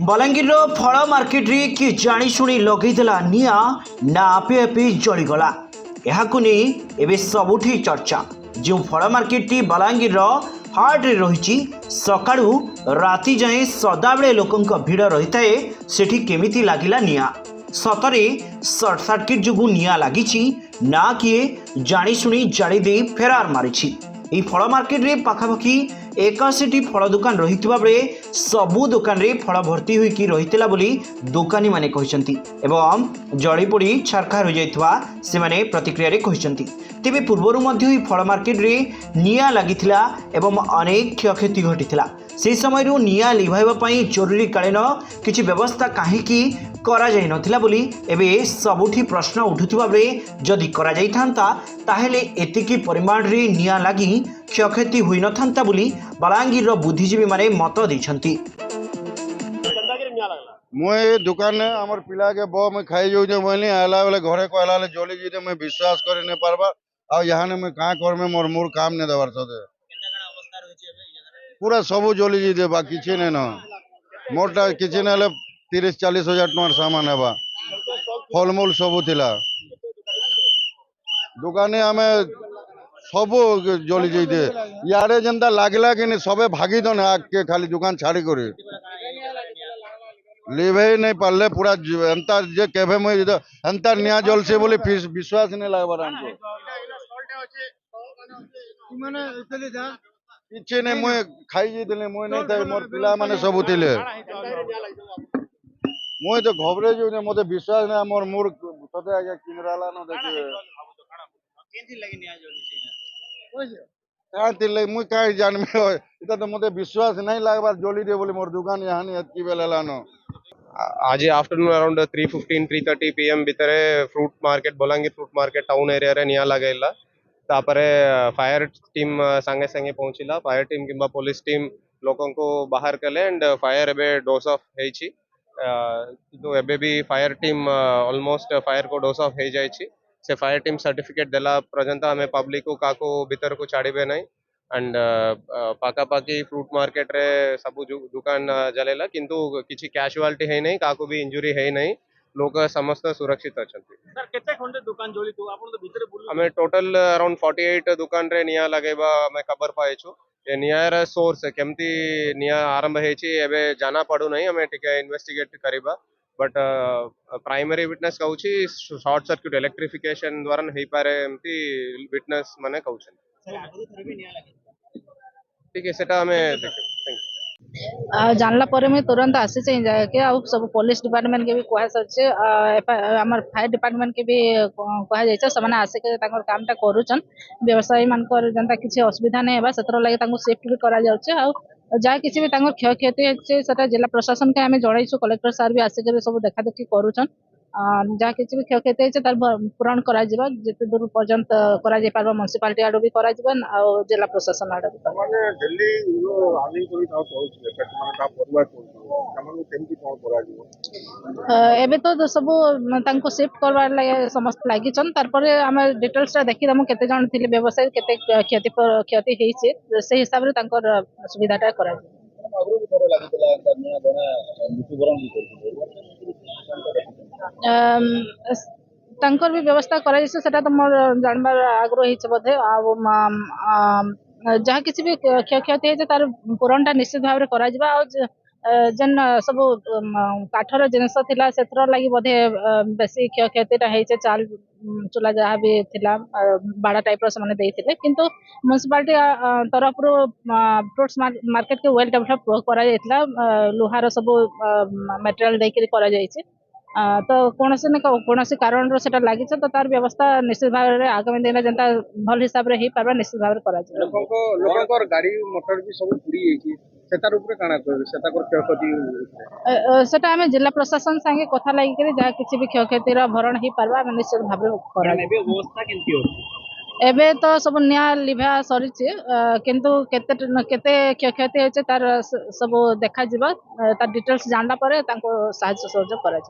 बलांगीर फल मार्केट रे कि जाशुणी लगेदेला निआ ना आपे आपे जलीगला। यहाकू नहीं एबे सबुठी चर्चा। जो फल मार्केट टी बलांगीर हाट रे रही सकाळू राति जाए सदाबले लोकंक भिड़ रही थाए सेठी केमिति लागिला निआ। सतरे सर्ट सर्किट जोगु निआ लागिछि ना किए जाशुणी जाड़ी दे फेरार मारिछि। এই ফল মার্কেটে পাখাপাখি 81টি ফল দোকান রহিଥିବା বেলে सबु दुकान रे फल भर्ती होइकी रहितला बोली दुकानी माने कहिसंती एवं जड़ी पड़ी छारखार हो जाइतवा से माने प्रतिक्रिया रे कहिसंती। तेबे पूर्वरु मध्य ही फल मार्केट रे निया लागिथिला एवं अनेक क्षयक्षति घटिथिला। से समय निया लिभाइबा पई जरूरी कालीन किछि व्यवस्था काहेकि करा जाई नथिला बोली एबे सबुठी प्रश्न उठुथिबा बेले जदि करा जाई थांता ताहेले एतिकी परिमाण रे निया लागी क्षयक्षति होई नथांता बोली बलांगीर बुद्धिजीवी माने मत दैछंती। मुझे दुकान आमर पिला के बो मैं खाई जो मुझे आला बेले घरे कहला जली जी मैं विश्वास कर नहीं पारबा आ यहाँ मैं कहाँ कर में मोर मूर काम नहीं देवार सदे पूरा सबू जली जी दे किसी नहीं न मोरटा किसी ना 30-40 हजार टकर सामान है फलमूल सबू थिला दुकाने आम सबू जली जाइए यारे जेनता लगला कि नहीं सबे भागी दन आग के खाली दुकान छाड़ी कर लिभे नहीं पारे पूरा एंता जे केभे मुई एंता निया जलसे बोली विश्वास नहीं लगबार हमको किछि नहीं मुई खाई जाइए मुई नहीं था मोर पिला माने सब थिले मुई तो घबरे जो मते विश्वास नहीं मोर मूर सते आगे किनराला न देखिए मुई कहीं जानबे इता तो मते विश्वास नहीं लगबार जली दे बोली मोर दुकान यहाँ नहीं एतकी बेला न आज आफ्टरनून अराउंड 3:15-3:30 PM भितर fruit market Balangir fruit market town area रे निया लगेला तापरे फायर टीम संगे संगे पहुंचला फायर टीम किंबा पुलिस टीम लोकों को बाहर कले एंड फायर एबे डोज ऑफ हेछि तो एबे भी फायर टीम ऑलमोस्ट फायर को डोज ऑफ हे जाइछि से फायर टीम सर्टिफिकेट देला पर्यंत हमें पब्लिक को काको भीतर को छाड़बे नहीं एंड पाखापाखि फ्रूट मार्केट रे सब दुकान जलेला किंतु किछि कैजुअलिटी है नहीं काको भी इंजुरी है नहीं लोग समस्त सुरक्षित अछंती। सर केते खंडे दुकान जोली तो आपन तो भीतर बोल हमें टोटल अराउंड 48 दुकान रे निया लगेबा हमें खबर पाइछु ये नियर सोर्स केमती निया आरंभ हेछि एबे जाना पड़ू नहीं हमें टिके इन्वेस्टिगेट करिबा बट प्राइमरी विटनेस कहूछि शॉर्ट सर्किट इलेक्ट्रिफिकेशन द्वारा हेइ पारे एमती विटनेस माने कहउछन ठीक है सेटा हमें जानला पर मैं तुरंत आसी जाके सब पुलिस डिपार्टमेंट के भी कह सचे आमर फायर डिपार्टमेंट के भी कह जाइए से आसिक काम टा करुचन व्यवसायी मान जनता किसी असुविधा नहीं है से लगे सेफ्टी भी करा जाउछे जहाँ किसी भी क्षय क्षति है जिला प्रशासन के आम जड़ाइछु कलेक्टर सार भी आसिक सब देखा देखी करुचन जहाँ किसी भी क्षय क्षति है तार पूरण करा जिते दूर पर्यंत करा जाय पारबा म्युनिसिपालिटी आडो भी करा जिला प्रशासन आडो भी माने दिल्ली आनी कोई ता पहुंचले माने ता परिवार पहुंचले केमती कोन करा जिवो एबे तो सब तांको शिफ्ट करवार लागे समस्त लागि छन तार पर हम डिटेल्स रा देखि दमु केते जण थिले व्यवसाय केते क्षति हेइছে से हिसाब रे तांकर सुविधाटा करा अगरो भी करे लागितला अन्य जने मृत्युवरण भी करथिले तांकर भी व्यवस्था करा सेटा तो मोर जानबार आग्रह हिच बोधे जहाँ किसी भी क्षय क्षति है तार पूरणटा निश्चित भाव में करा जेन सब काठर जिनस थिला सेतर लागि बोधे बेसी क्षय क्षतिटा हेइचे चाल चूला जहाँ भी थिला बाड़ा टाइप रो से देइथिले किंतु म्युनिसिपालिटी तरफ रो फ्रूट्स मार्केट के वेल डेवलप करा जाइतला लोहार सब मटेरियल देकरी करा जाइছে तो कौन से कारण लगी तो तार व्यवस्था निश्चित भाव में आगामी दिन जनता भल हिसाब से पार्बा निश्चित भाव में लोकंकर गाड़ी मोटर भी सब पुड़ी एकी सेतार ऊपर काना कर सेताकर क्षयक्षति सेटा हमें जिला प्रशासन संगे कथा लागि करी जहाँ किसी भी क्षयक्षतिर भरण ही पार्बा निश्चित भाव में करा व्यवस्था केमती हो एबे तो सब निया लिभा सरी किंतु केते केते क्षयक्षति होचे तार सब देखा जिबा तार डिटेल्स जानला परे तांको साहाय्य सहयोग करा